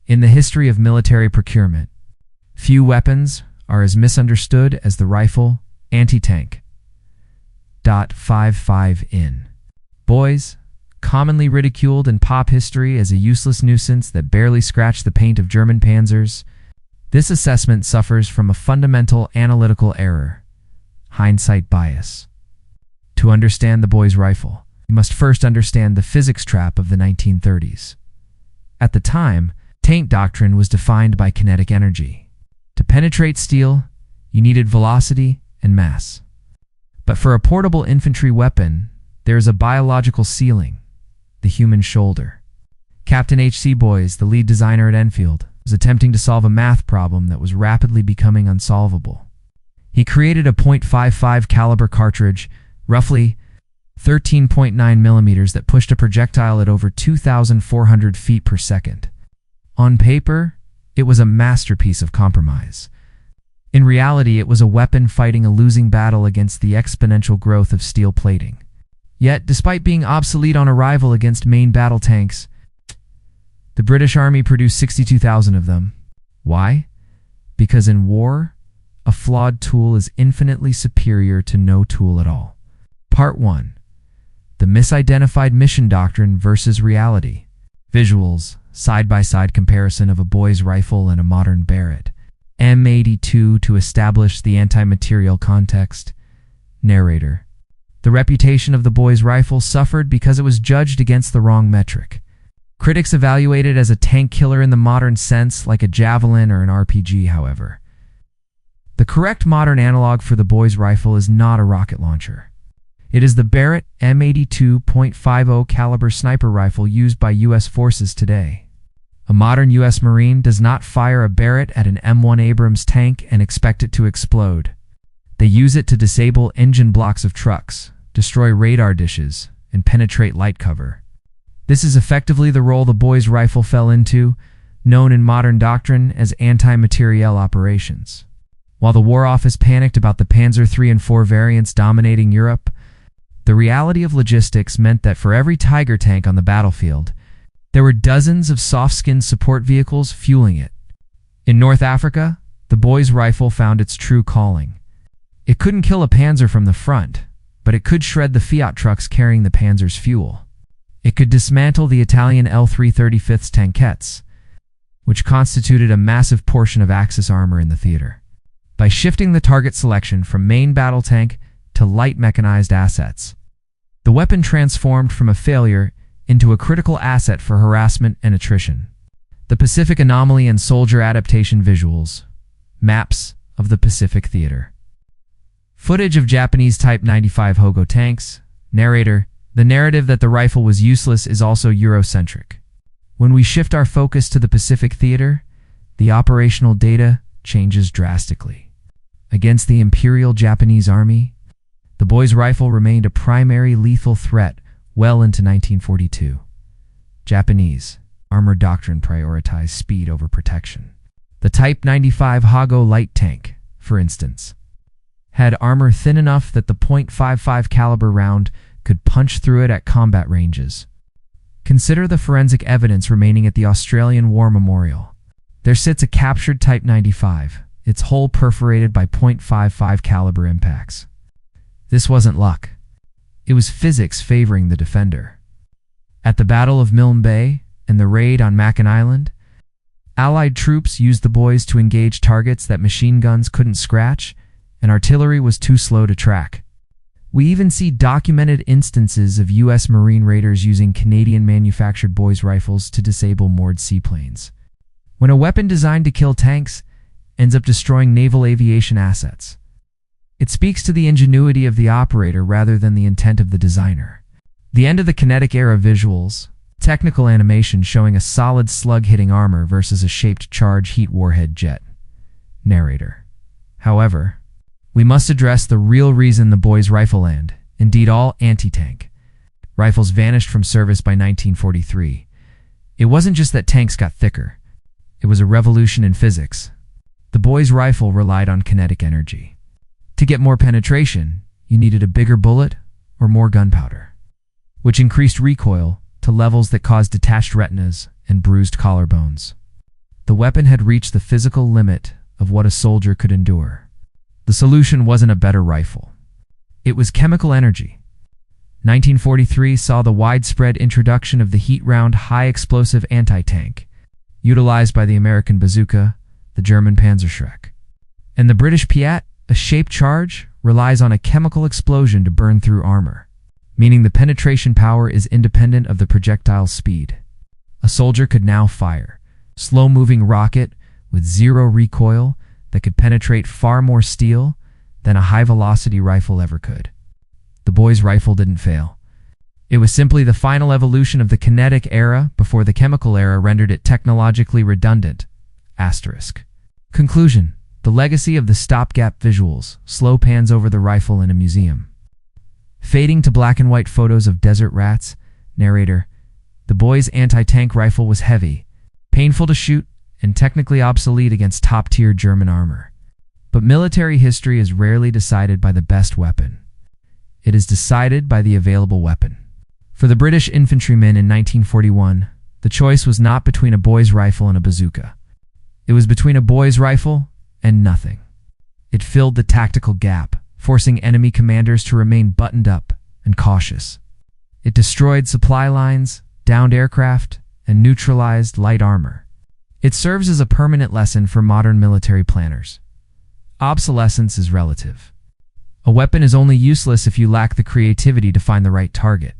In the history of military procurement, few weapons are as misunderstood as the rifle anti-tank. 55 in. Boys, commonly ridiculed in pop history as a useless nuisance that barely scratched the paint of German panzers, this assessment suffers from a fundamental analytical error: hindsight bias. To understand the boy's rifle, you must first understand the physics trap of the 1930s. At the time, tank doctrine was defined by kinetic energy. To penetrate steel, you needed velocity and mass. But for a portable infantry weapon, there is a biological ceiling: the human shoulder. Captain H.C. Boyes, the lead designer at Enfield, was attempting to solve a math problem that was rapidly becoming unsolvable. He created a .55 caliber cartridge, roughly 13.9 millimeters, that pushed a projectile at over 2,400 feet per second. On paper, it was a masterpiece of compromise. In reality, it was a weapon fighting a losing battle against the exponential growth of steel plating. Yet, despite being obsolete on arrival against main battle tanks, the British Army produced 62,000 of them. Why? Because in war, a flawed tool is infinitely superior to no tool at all. Part 1. The misidentified mission doctrine versus reality. Visuals: side-by-side comparison of a boy's rifle and a modern Barrett. M82 to establish the anti-materiel context. Narrator: the reputation of the boy's rifle suffered because it was judged against the wrong metric. Critics evaluate it as a tank killer in the modern sense, like a javelin or an RPG, however. The correct modern analog for the boy's rifle is not a rocket launcher. It is the Barrett M82 .50 caliber sniper rifle used by U.S. forces today. A modern U.S. Marine does not fire a Barrett at an M1 Abrams tank and expect it to explode. They use it to disable engine blocks of trucks, destroy radar dishes, and penetrate light cover. This is effectively the role the boy's rifle fell into, known in modern doctrine as anti-materiel operations. While the War Office panicked about the Panzer III and IV variants dominating Europe, the reality of logistics meant that for every Tiger tank on the battlefield, there were dozens of soft-skinned support vehicles fueling it. In North Africa, the boy's rifle found its true calling. It couldn't kill a panzer from the front, but it could shred the Fiat trucks carrying the panzer's fuel. It could dismantle the Italian L335's tankettes, which constituted a massive portion of Axis armor in the theater. By shifting the target selection from main battle tank to light mechanized assets, the weapon transformed from a failure into a critical asset for harassment and attrition. The Pacific Anomaly and Soldier Adaptation Visuals. Maps of the Pacific Theater. Footage of Japanese Type 95 Hogo tanks. Narrator: the narrative that the rifle was useless is also Eurocentric. When we shift our focus to the Pacific Theater, the operational data changes drastically. Against the Imperial Japanese Army, the boy's rifle remained a primary lethal threat well into 1942. Japanese armored doctrine prioritized speed over protection. The Type 95 Hogo light tank, for instance, had armor thin enough that the .55 caliber round could punch through it at combat ranges. Consider the forensic evidence remaining at the Australian War Memorial. There sits a captured Type 95, its hull perforated by .55 caliber impacts. This wasn't luck. It was physics favoring the defender. At the Battle of Milne Bay and the raid on Mackinac Island, Allied troops used the boys to engage targets that machine guns couldn't scratch and artillery was too slow to track. We even see documented instances of U.S. Marine raiders using Canadian-manufactured boys' rifles to disable moored seaplanes. When a weapon designed to kill tanks ends up destroying naval aviation assets, it speaks to the ingenuity of the operator rather than the intent of the designer. The end of the Kinetic Era visuals, technical animation showing a solid slug hitting armor versus a shaped charge heat warhead jet. Narrator: however, we must address the real reason the boy's rifle and, indeed all anti-tank rifles vanished from service by 1943. It wasn't just that tanks got thicker. It was a revolution in physics. The boy's rifle relied on kinetic energy. To get more penetration, you needed a bigger bullet or more gunpowder, which increased recoil to levels that caused detached retinas and bruised collarbones. The weapon had reached the physical limit of what a soldier could endure. The solution wasn't a better rifle. It was chemical energy. 1943 saw the widespread introduction of the heat-round high-explosive anti-tank, utilized by the American bazooka, the German Panzerschreck. And the British PIAT, a shaped charge, relies on a chemical explosion to burn through armor, meaning the penetration power is independent of the projectile's speed. A soldier could now fire a slow-moving rocket with zero recoil that could penetrate far more steel than a high-velocity rifle ever could. The boy's rifle didn't fail. It was simply the final evolution of the kinetic era before the chemical era rendered it technologically redundant. Asterisk. Conclusion. The legacy of the stopgap visuals, slow pans over the rifle in a museum. Fading to black and white photos of desert rats. Narrator. The boy's anti-tank rifle was heavy, painful to shoot, and technically obsolete against top-tier German armor. But military history is rarely decided by the best weapon. It is decided by the available weapon. For the British infantrymen in 1941, the choice was not between a boy's rifle and a bazooka. It was between a boy's rifle and nothing. It filled the tactical gap, forcing enemy commanders to remain buttoned up and cautious. It destroyed supply lines, downed aircraft, and neutralized light armor. It serves as a permanent lesson for modern military planners. Obsolescence is relative. A weapon is only useless if you lack the creativity to find the right target.